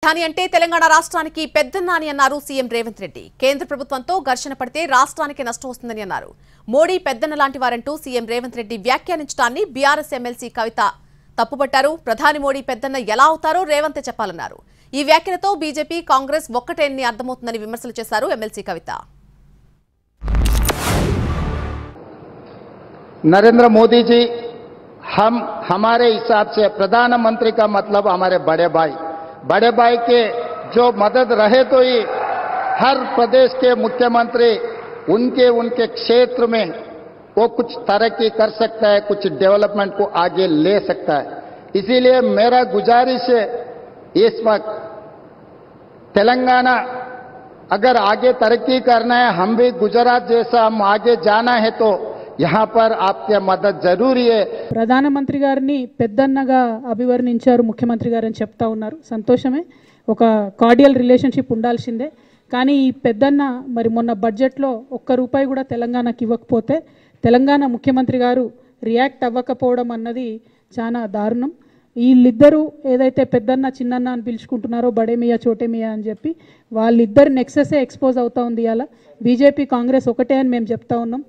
రాజధాని అంటే తెలంగాణ రాష్ట్రానికి పెద్దన్న అని అన్నారు సీఎం రేవంత్ రెడ్డి. కేంద్ర ప్రభుత్వంతో ఘర్షణ పడితే రాష్ట్రానికి నష్టం వస్తుందని అన్నారు. మోడీ పెద్దన్న లాంటి వారంటూ సీఎం రేవంత్ రెడ్డి వ్యాఖ్యానించడాన్ని బీఆర్ఎస్ ఎమ్మెల్సీ కవిత తప్పుపట్టారు. ప్రధాని మోడీ పెద్దన్న ఎలా అవుతారో రేవంతే చెప్పాలన్నారు. ఈ వ్యాఖ్యలతో బీజేపీ కాంగ్రెస్ ఒక్కటేనని అర్థమవుతుందని విమర్శలు చేశారు ఎమ్మెల్సీ కవిత. नरेंद्र मोदी जी हमारे हिसाब से प्रधानमंत्री का मतलब हमारे बड़े भाई के जो मदद रहे तो ही हर प्रदेश के मुख्यमंत्री उनके क्षेत्र में वो कुछ तरक्की कर सकता है, कुछ डेवलपमेंट को आगे ले सकता है। इसीलिए मेरा गुजारिश है इस वक्त तेलंगाना अगर आगे तरक्की करना है, हम भी गुजरात जैसा हम आगे जाना है तो यहाँ पर आपके मदद जरूरी है। ప్రధానమంత్రి గారిని పెద్దన్నగా అభివర్ణించారు ముఖ్యమంత్రి గారు అని చెప్తా ఉన్నారు. సంతోషమే, ఒక కార్డియల్ రిలేషన్షిప్ ఉండాల్సిందే. కానీ ఈ పెద్దన్న మరి మొన్న బడ్జెట్లో ఒక్క రూపాయి కూడా తెలంగాణకి ఇవ్వకపోతే తెలంగాణ ముఖ్యమంత్రి గారు రియాక్ట్ అవ్వకపోవడం అన్నది చాలా దారుణం. వీళ్ళిద్దరూ ఏదైతే పెద్దన్న చిన్నన్న అని పిలుచుకుంటున్నారో బడేమియా చోటేమియా అని చెప్పి వాళ్ళిద్దరు నెక్సెసే ఎక్స్పోజ్ అవుతా ఉంది. ఇలా బీజేపీ కాంగ్రెస్ ఒకటే అని మేము చెప్తా ఉన్నాం.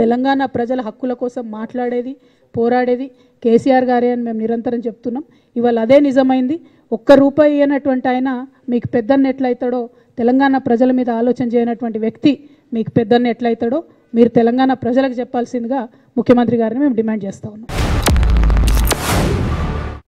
తెలంగాణ ప్రజల హక్కుల కోసం మాట్లాడేది పోరాడేది కేసీఆర్ గారే అని మేము నిరంతరం చెప్తున్నాం. ఇవాళ అదే నిజమైంది. ఒక్క రూపాయి అయినటువంటి ఆయన మీకు పెద్దన్న ఎట్లయితాడో, తెలంగాణ ప్రజల మీద ఆలోచన చేయనటువంటి వ్యక్తి మీకు పెద్దన్న ఎట్లయితాడో మీరు తెలంగాణ ప్రజలకు చెప్పాల్సిందిగా ముఖ్యమంత్రి గారిని మేము డిమాండ్ చేస్తా ఉన్నాం.